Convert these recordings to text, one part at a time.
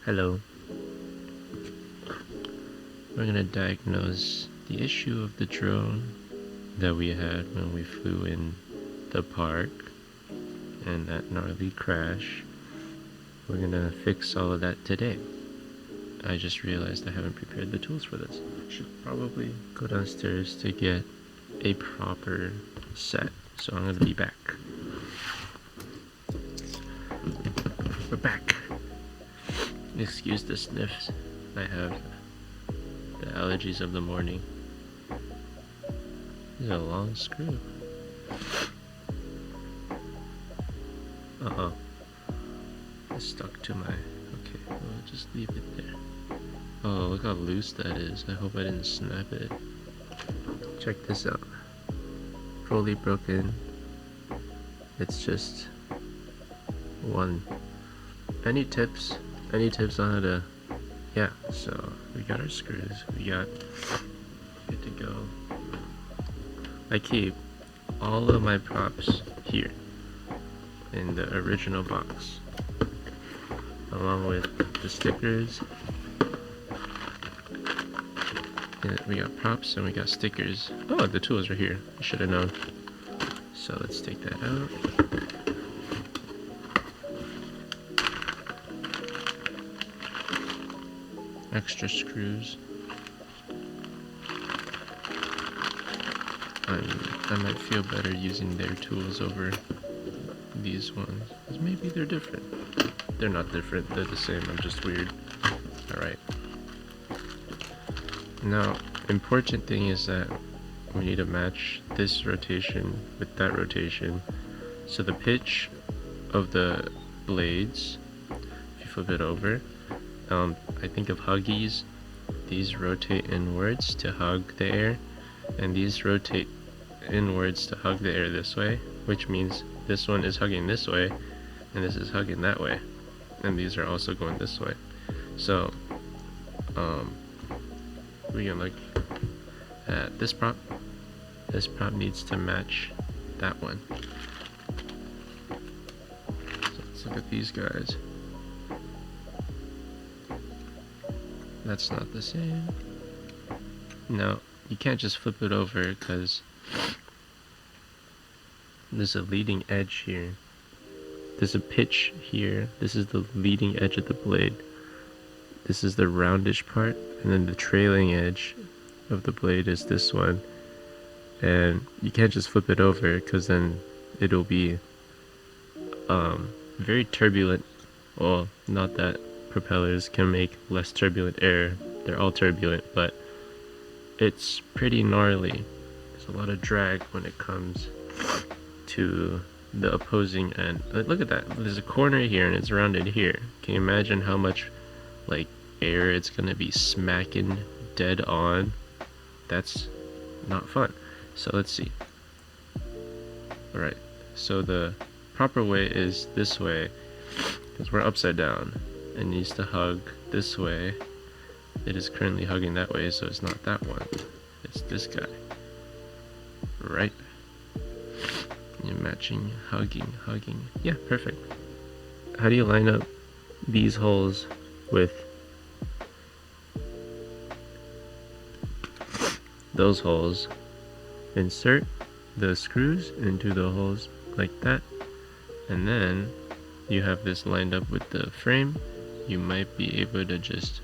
Hello. We're gonna diagnose the issue of the drone that we had when we flew in the park and that gnarly crash. We're gonna fix all of that today. I just realized I haven't prepared the tools for this. I should probably go downstairs to get a proper set. So I'm gonna be back. We're back. Excuse the sniffs. I have the allergies of the morning. This is a long screw. Uh-oh. It's stuck to my... Okay, we'll just leave it there. Oh, look how loose that is. I hope I didn't snap it. Check this out. Fully broken. It's just one. Any tips on how to... Yeah, so we got our screws. We got good to go. I keep all of my props here in the original box, along with the stickers. And we got props and we got stickers. Oh, the tools are here. I should have known. So let's take that out. Extra screws. I might feel better using their tools over these ones, because maybe they're different. They're not different, they're the same, I'm just weird. Alright. Now, important thing is that we need to match this rotation with that rotation. So the pitch of the blades, if you flip it over, I think of Huggies. These rotate inwards to hug the air, and these rotate inwards to hug the air this way, which means this one is hugging this way, and this is hugging that way, and these are also going this way. So, we can look at this prop. This prop needs to match that one. So let's look at these guys. That's not the same. No, you can't just flip it over because there's a leading edge here. There's a pitch here. This is the leading edge of the blade. This is the roundish part, and then the trailing edge of the blade is this one. And you can't just flip it over because then it'll be very turbulent. Well, not that propellers can make less turbulent air, they're all turbulent, but it's pretty gnarly. There's a lot of drag when it comes to the opposing end. Look at that, there's a corner here and it's rounded here. Can you imagine how much like air it's gonna be smacking dead on? That's not fun. So let's see. Alright, so the proper way is this way, because we're upside down. It needs to hug this way. It is currently hugging that way, so it's not that one. It's this guy. Right? You're matching, hugging. Yeah, perfect. How do you line up these holes with those holes? Insert the screws into the holes like that, and then you have this lined up with the frame. You might be able to just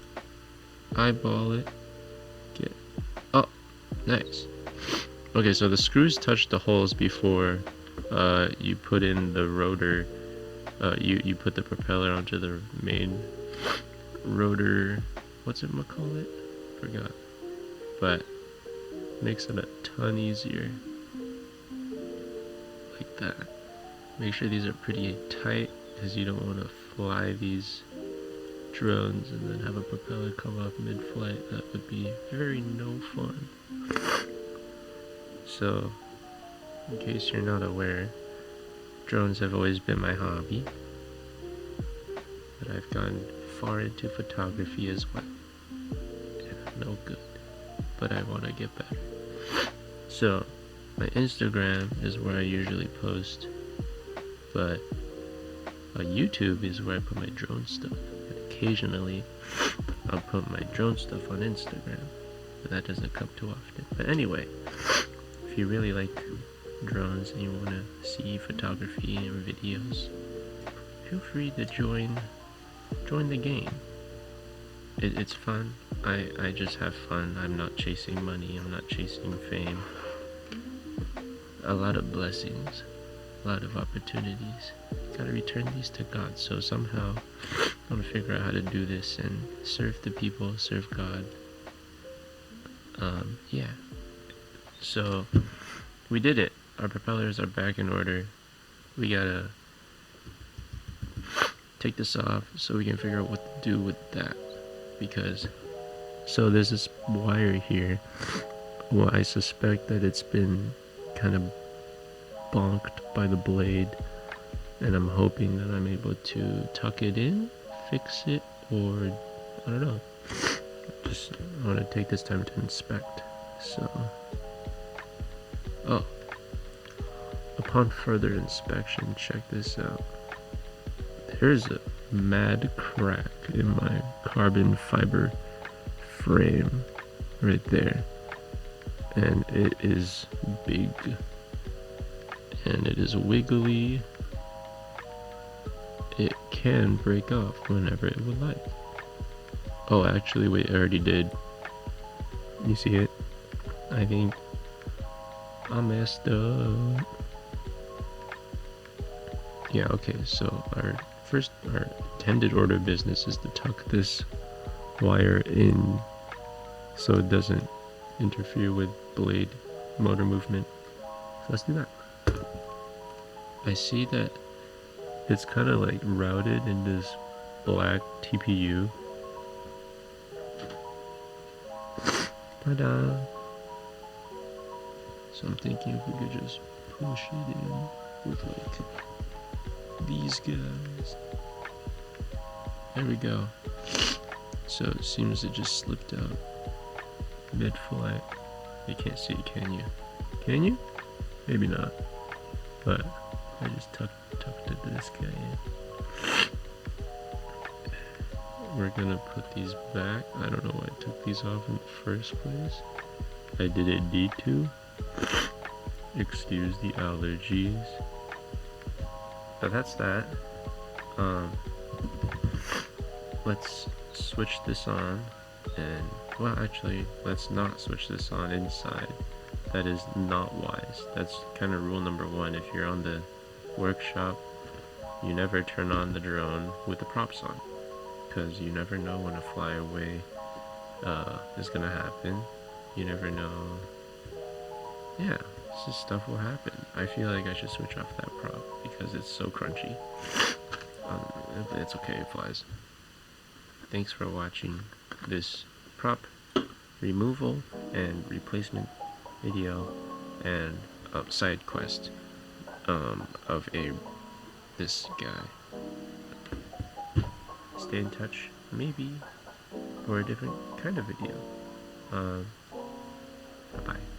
eyeball it. Oh, nice. Okay, so the screws touch the holes before you put in the rotor. You put the propeller onto the main rotor. What's it call it? Forgot. But makes it a ton easier. Like that. Make sure these are pretty tight, because you don't want to fly these drones and then have a propeller come up mid-flight. That would be very no fun. So, in case you're not aware, drones have always been my hobby, but I've gone far into photography as well. Yeah, no good, but I want to get better. So, my Instagram is where I usually post, but YouTube is where I put my drone stuff. occasionally I'll put my drone stuff on Instagram, but that doesn't come too often. But anyway, if you really like drones and you want to see photography and videos, feel free to join the game. It's fun. I just have fun. I'm not chasing money. I'm not chasing fame. A lot of blessings, a lot of opportunities. Gotta return these to God. So somehow I want to figure out how to do this and serve the people, serve God. Yeah. So we did it. Our propellers are back in order. We gotta take this off so we can figure out what to do with that. Because, so there's this wire here. Well, I suspect that it's been kind of bonked by the blade, and I'm hoping that I'm able to tuck it in, fix it, or I don't know. Just I want to take this time to inspect. So, oh, upon further inspection, check this out. There's a mad crack in my carbon fiber frame right there, and it is big, and it is wiggly. It can break off whenever it would like. Oh, actually, wait, I already did. You see it? I think I messed up. Yeah, okay, so our intended order of business is to tuck this wire in so it doesn't interfere with blade motor movement. So let's do that. I see that it's kind of like routed in this black TPU. Ta-da! So I'm thinking if we could just push it in with like these guys. There we go. So it seems it just slipped out mid-flight. You can't see it, can you? Can you? Maybe not. But I just tucked this guy in. We're gonna put these back. I don't know why I took these off in the first place. I did a D2. Excuse the allergies. But that's that. Let's switch this on, and well, actually, let's not switch this on inside. That is not wise. That's kind of rule number one. If you're on the workshop, you never turn on the drone with the props on, because you never know when a flyaway is gonna happen. You never know. Yeah, this is stuff will happen. I feel like I should switch off that prop because it's so crunchy. It's okay, it flies. Thanks for watching this prop removal and replacement video and side quest of this guy. Stay in touch, maybe, for a different kind of video. Bye-bye.